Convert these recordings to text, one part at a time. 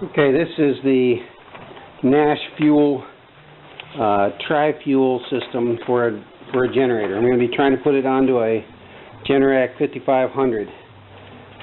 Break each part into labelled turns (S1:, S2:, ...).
S1: Okay, this is the Nash Fuel Tri-Fuel system for a generator. I'm going to be trying to put it onto a Generac 5500.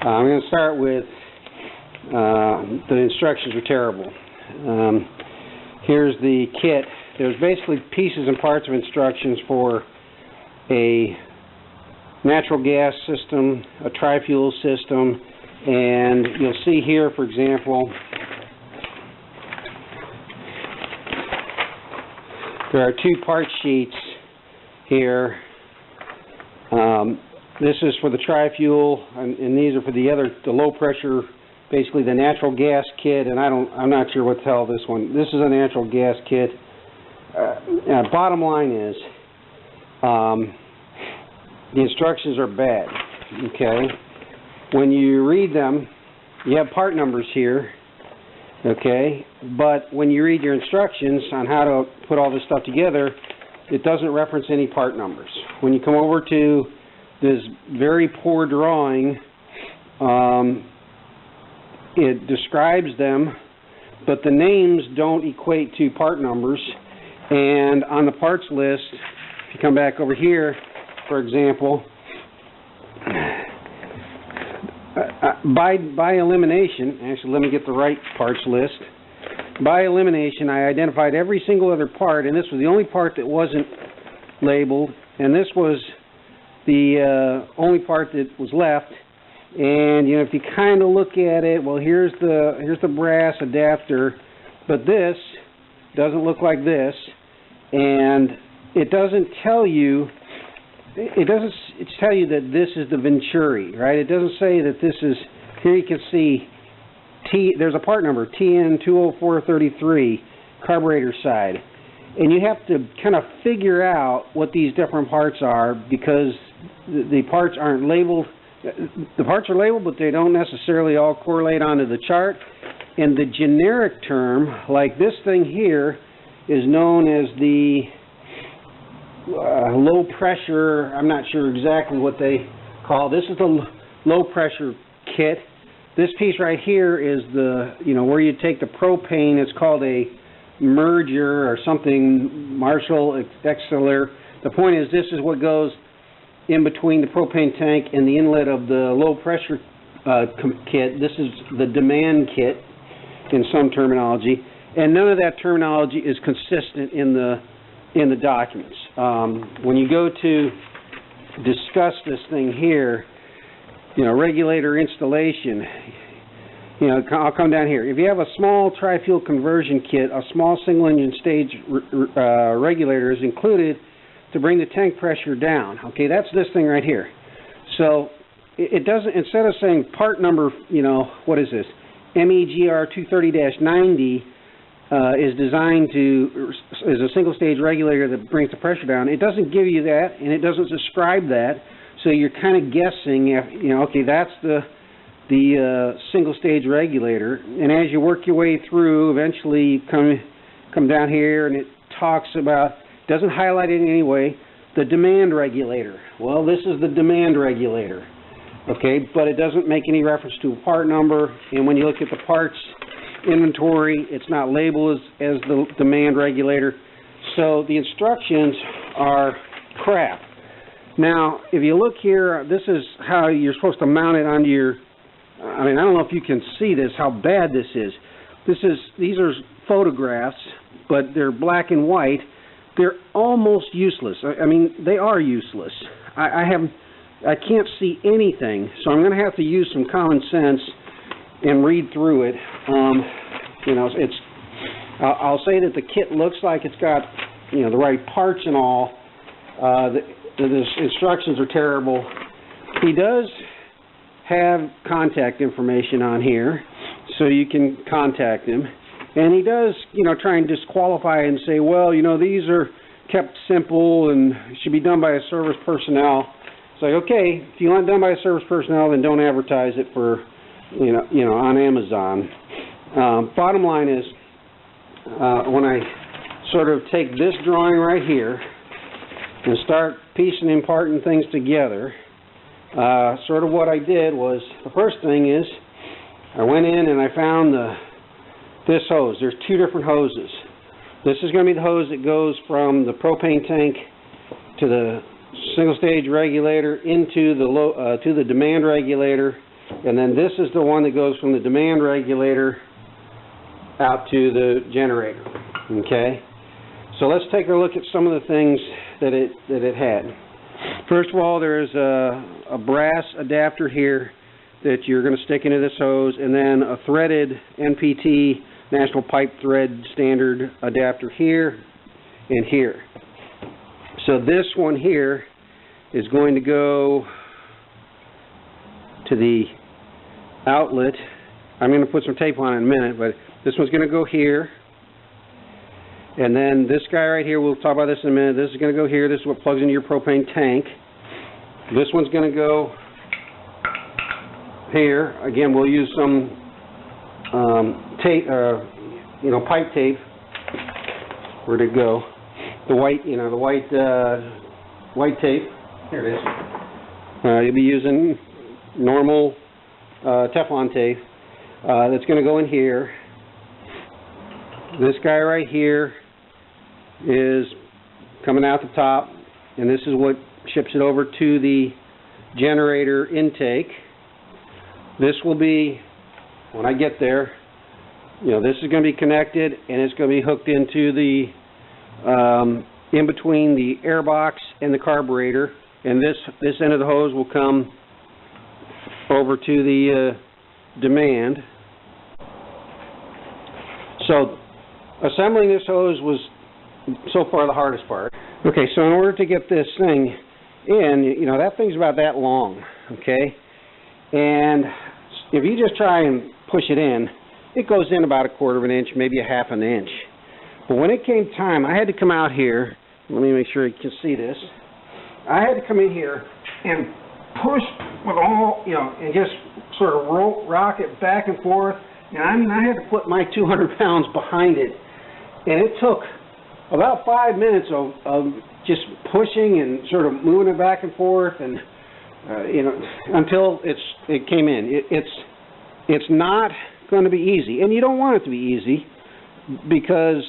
S1: I'm going to start with the instructions are terrible. Here's the kit. There's basically pieces and parts of instructions for a natural gas system, a tri-fuel system, and you'll see here, for example, there are two part sheets here. This is for the tri-fuel, and these are for the low pressure, basically the natural gas kit. And I'm not sure what the hell this one. This is a natural gas kit. Bottom line is, the instructions are bad. Okay, when you read them, you have part numbers here. Okay, but when you read your instructions on how to put all this stuff together, it doesn't reference any part numbers. When you come over to this very poor drawing, it describes them, but the names don't equate to part numbers. And on the parts list, if you come back over here, for example, by elimination, actually let me get the right parts list. By elimination, I identified every single other part, and this was the only part that wasn't labeled, and this was the only part that was left. And you know, if you kind of look at it, well, here's the brass adapter, but this doesn't look like this, and it doesn't tell you. It doesn't tell you that this is the Venturi, right? It doesn't say that this is. Here you can see there's a part number, TN20433, carburetor side. And you have to kind of figure out what these different parts are, because the parts aren't labeled. The parts are labeled, but they don't necessarily all correlate onto the chart. And the generic term, like this thing here, is known as the low pressure. I'm not sure exactly what they call this. Is the low pressure kit. This piece right here is the, where you take the propane. It's called a merger or something, Marshall Excellent. The point is, this is what goes in between the propane tank and the inlet of the low pressure kit. This is the demand kit in some terminology, and none of that terminology is consistent in the documents. When you go to discuss this thing here, regulator installation, I'll come down here. If you have a small tri-fuel conversion kit, a small single engine stage regulator is included to bring the tank pressure down. Okay, that's this thing right here. So it doesn't, instead of saying part number, what is this? MEGR 230-90 is designed is a single stage regulator that brings the pressure down. It doesn't give you that, and it doesn't describe that. So you're kind of guessing, okay, that's the single stage regulator. And as you work your way through, eventually you come down here, and it talks about, doesn't highlight it in any way, the demand regulator. Well, this is the demand regulator, okay, but it doesn't make any reference to a part number. And when you look at the parts inventory, it's not labeled as the demand regulator. So the instructions are crap. Now, if you look here, this is how you're supposed to mount it onto your, I don't know if you can see this, how bad this is. These are photographs, but they're black and white. They're almost useless. They are useless. I can't see anything, so I'm going to have to use some common sense and read through it. I'll say that the kit looks like it's got, the right parts and all. The instructions are terrible. He does have contact information on here, so you can contact him. And he does, try and disqualify and say, well, these are kept simple and should be done by a service personnel. It's like, okay, if you want it done by a service personnel, then don't advertise it for, on Amazon. Bottom line is, when I sort of take this drawing right here and start piecing and parting things together, sort of what I did was, the first thing is, I went in and I found this hose. There's two different hoses. This is going to be the hose that goes from the propane tank to the single stage regulator into the to the demand regulator, and then this is the one that goes from the demand regulator out to the generator. Okay, so let's take a look at some of the things that it had. First of all, there's a brass adapter here that you're going to stick into this hose, and then a threaded NPT National Pipe Thread Standard adapter here and here. So this one here is going to go to the outlet. I'm going to put some tape on it in a minute, but this one's going to go here. And then this guy right here, we'll talk about this in a minute. This is going to go here. This is what plugs into your propane tank. This one's going to go here. Again, we'll use some tape, pipe tape. Where'd it go? The white, white tape. Here it is. You'll be using normal Teflon tape. That's going to go in here. This guy right here is coming out the top, and this is what ships it over to the generator intake. This will be, when I get there, this is going to be connected, and it's going to be hooked into the in between the air box and the carburetor, and this end of the hose will come over to the demand. So assembling this hose was so far the hardest part. Okay, so in order to get this thing in, that thing's about that long, okay? And if you just try and push it in, it goes in about 1/4 of an inch, maybe 1/2 an inch. But when it came time, I had to come out here. Let me make sure you can see this. I had to come in here and push with all, and just sort of rock it back and forth. And I had to put my 200 pounds behind it. And it took about 5 minutes of just pushing and sort of moving it back and forth, and until it came in. It's not going to be easy, and you don't want it to be easy, because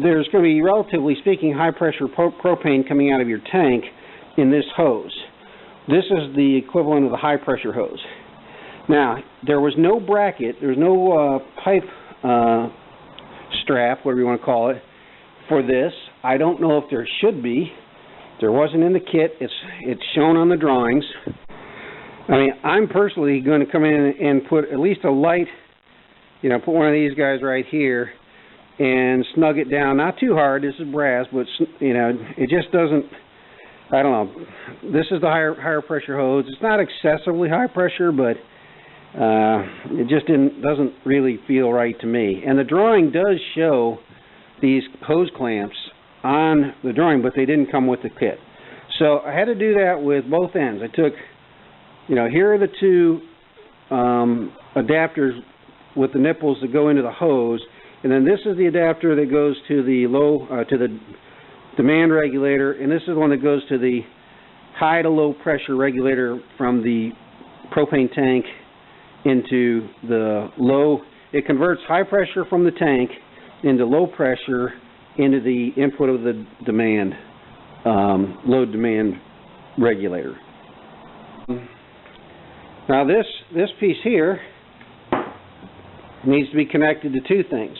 S1: there's going to be, relatively speaking, high pressure propane coming out of your tank in this hose. This is the equivalent of the high pressure hose. Now, there was no bracket, there was no pipe strap, whatever you want to call it, for this. I don't know if there should be. There wasn't in the kit. It's shown on the drawings. I mean, I'm personally going to come in and put at least a light, put one of these guys right here and snug it down. Not too hard. This is brass, but it just doesn't. I don't know. This is the higher pressure hose. It's not excessively high pressure, but it just doesn't really feel right to me. And the drawing does show these hose clamps on the drawing, but they didn't come with the kit. So I had to do that with both ends. I took, here are the two adapters with the nipples that go into the hose, and then this is the adapter that goes to the demand regulator, and this is the one that goes to the high to low pressure regulator from the propane tank into the low. It converts high pressure from the tank into low pressure into the input of the demand, load demand regulator. Now this piece here needs to be connected to two things.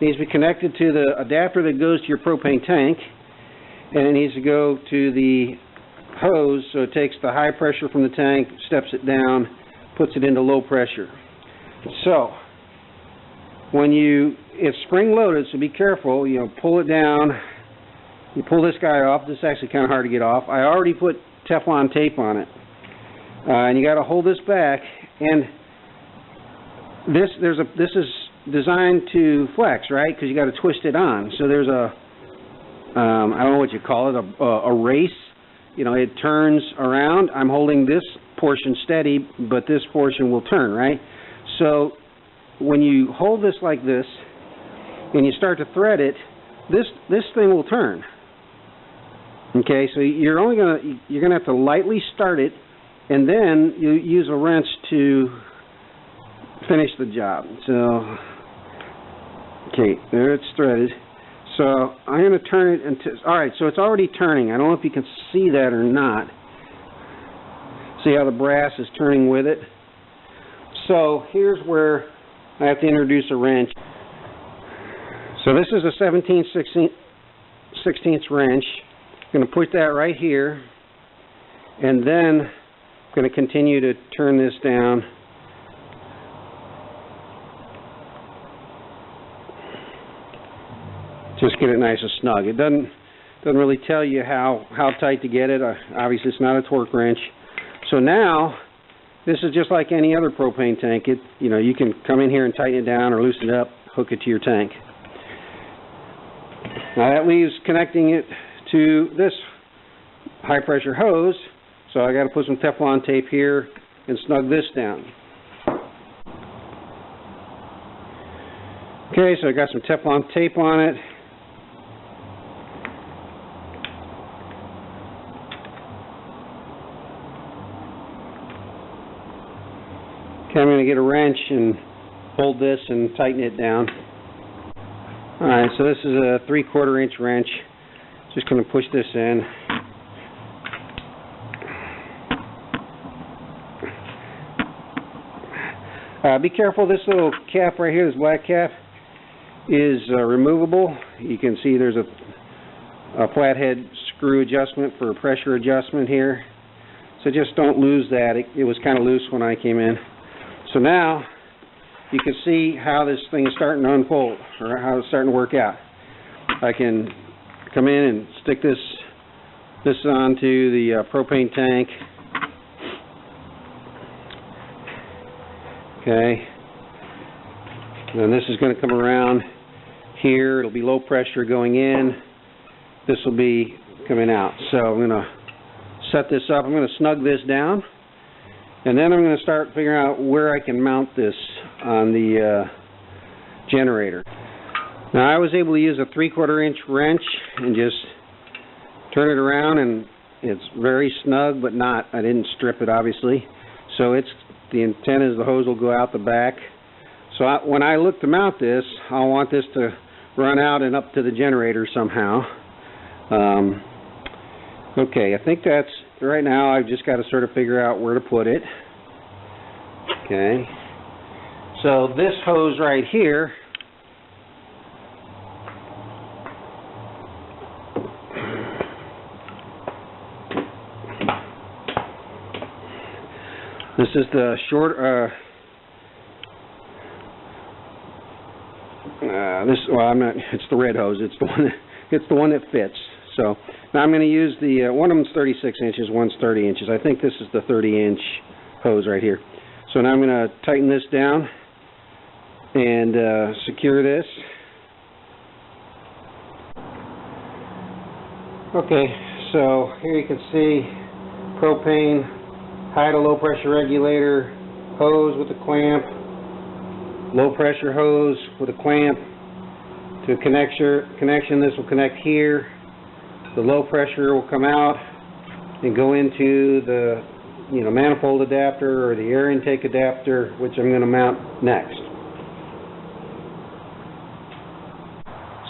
S1: It needs to be connected to the adapter that goes to your propane tank, and it needs to go to the hose, so it takes the high pressure from the tank, steps it down, puts it into low pressure. So when it's spring loaded, so be careful, pull it down, you pull this guy off. This is actually kind of hard to get off. I already put Teflon tape on it, and you got to hold this back, and this is designed to flex, right? Because you got to twist it on. So there's I don't know what you call it, a race. It turns around. I'm holding this portion steady, but this portion will turn, right? So when you hold this like this and you start to thread it, this thing will turn. Okay, so you're gonna have to lightly start it, and then you use a wrench to finish the job. So, okay, there it's threaded. So I'm going to turn it into, alright, so it's already turning. I don't know if you can see that or not. See how the brass is turning with it? So here's where I have to introduce a wrench. So this is a 17/16 wrench. I'm going to put that right here, and then I'm going to continue to turn this down. Just get it nice and snug. It doesn't really tell you how tight to get it. Obviously, it's not a torque wrench. So now, this is just like any other propane tank. You can come in here and tighten it down or loosen it up, hook it to your tank. Now that leaves connecting it to this high pressure hose. So I got to put some Teflon tape here and snug this down. Okay, so I got some Teflon tape on it. Okay, I'm going to get a wrench and hold this and tighten it down. Alright, so this is a 3/4 inch wrench. Just going to push this in. Be careful, this little cap right here, this black cap, is removable. You can see there's a flathead screw adjustment for pressure adjustment here. So just don't lose that. It was kind of loose when I came in. So now you can see how this thing is starting to unfold, or how it's starting to work out. I can come in and stick this onto the propane tank. Okay. And then this is going to come around here. It'll be low pressure going in. This will be coming out. So I'm going to set this up. I'm going to snug this down. And then I'm going to start figuring out where I can mount this on the generator. Now I was able to use a 3/4 inch wrench and just turn it around, and it's very snug, but not. I didn't strip it, obviously. So the intent is the hose will go out the back. So when I look to mount this, I want this to run out and up to the generator somehow. Okay, I think that's, right now I've just got to sort of figure out where to put it. Okay, so this hose right here, this is the short, it's the red hose, it's the one that fits. So now I'm going to use the, one of them's 36 inches, one's 30 inches. I think this is the 30-inch hose right here. So now I'm going to tighten this down and secure this. Okay, so here you can see propane, high to low pressure regulator, hose with a clamp, low pressure hose with a clamp to a connection. This will connect here. The low pressure will come out and go into the manifold adapter or the air intake adapter, which I'm going to mount next.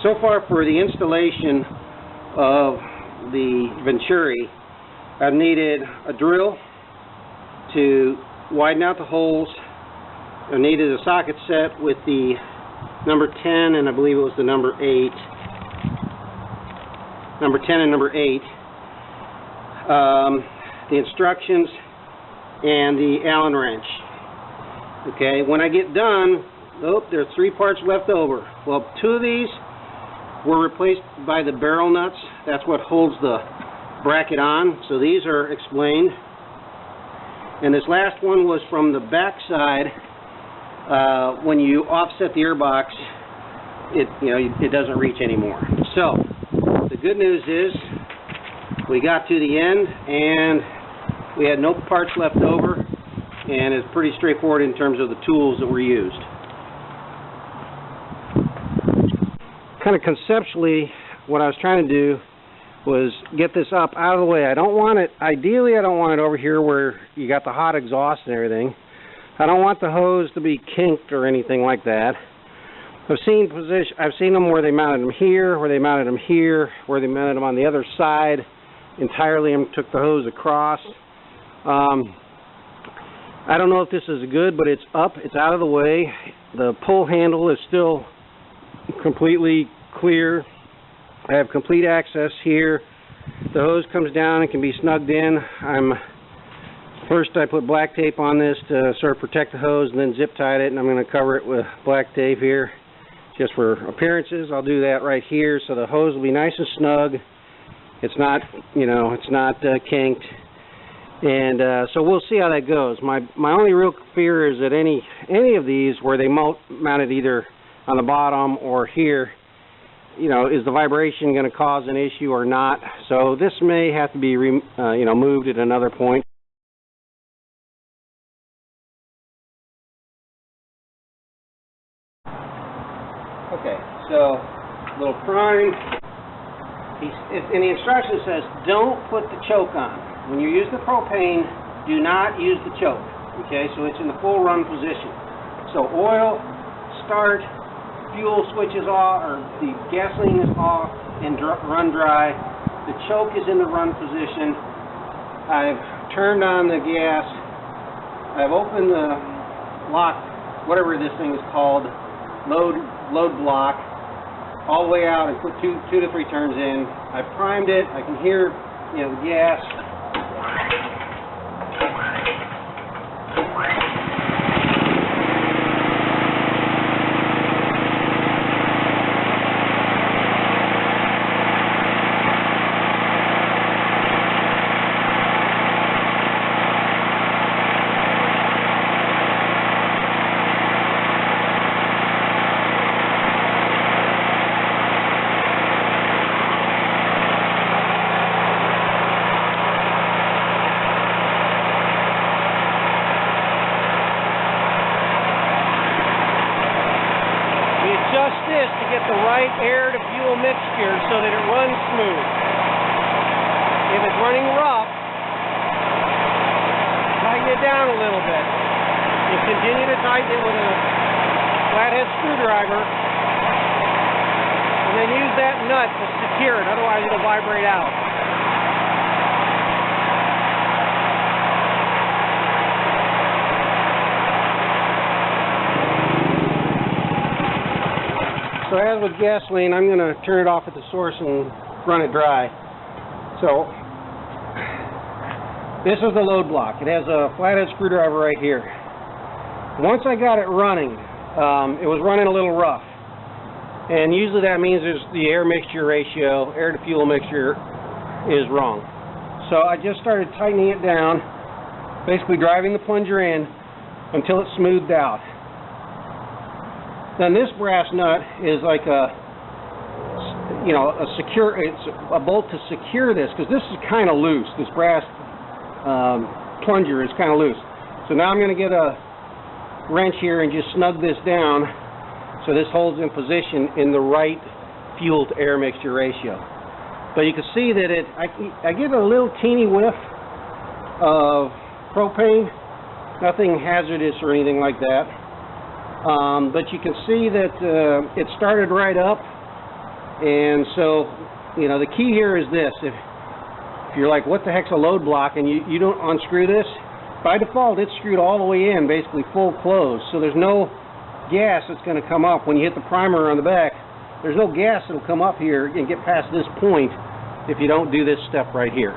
S1: So far for the installation of the Venturi, I've needed a drill to widen out the holes. I needed a socket set with the number 10 and I believe it was the number 8. Number 10 and number 8, the instructions, and the Allen wrench. Okay, when I get done, there's 3 parts left over. Well, 2 of these were replaced by the barrel nuts. That's what holds the bracket on. So these are explained. And this last one was from the back side. When you offset the air box, it doesn't reach anymore. So the good news is we got to the end and we had no parts left over, and it's pretty straightforward in terms of the tools that were used. Kind of conceptually, what I was trying to do was get this up out of the way. I don't want it, ideally I don't want it over here where you got the hot exhaust and everything. I don't want the hose to be kinked or anything like that. I've seen them where they mounted them here, where they mounted them here, where they mounted them on the other side entirely and took the hose across. I don't know if this is good, but it's up, it's out of the way. The pull handle is still completely clear. I have complete access here. The hose comes down and can be snugged in. First I put black tape on this to sort of protect the hose, and then zip tied it, and I'm going to cover it with black tape here just for appearances. I'll do that right here so the hose will be nice and snug. It's not, it's not kinked. And so we'll see how that goes. My only real fear is that any of these where they mounted either on the bottom or here, is the vibration going to cause an issue or not? So this may have to be moved at another point. Okay, so a little prime. And the instruction says don't put the choke on. When you use the propane, do not use the choke. Okay, so it's in the full run position. So oil, start, fuel switch is off, or the gasoline is off, and run dry. The choke is in the run position. I've turned on the gas. I've opened the lock, whatever this thing is called, load block, all the way out and put two to three turns in. I primed it. I can hear, the gas. This to get the right air to fuel mixture so that it runs smooth. If it's running rough, tighten it down a little bit. And continue to tighten it with a flathead screwdriver. And then use that nut to secure it, otherwise it'll vibrate out. So as with gasoline, I'm going to turn it off at the source and run it dry. So this is the load block. It has a flathead screwdriver right here. Once I got it running, it was running a little rough. And usually that means the air mixture ratio, air to fuel mixture, is wrong. So I just started tightening it down, basically driving the plunger in until it smoothed out. Then this brass nut is like it's a bolt to secure this, because this is kind of loose. This brass plunger is kind of loose. So now I'm going to get a wrench here and just snug this down so this holds in position in the right fuel to air mixture ratio. But you can see that I get a little teeny whiff of propane, nothing hazardous or anything like that. But you can see that it started right up, and so the key here is this: if you're like, what the heck's a load block, and you don't unscrew this, by default it's screwed all the way in, basically full close, so there's no gas that's going to come up when you hit the primer on the back. There's no gas that'll come up here and get past this point if you don't do this step right here.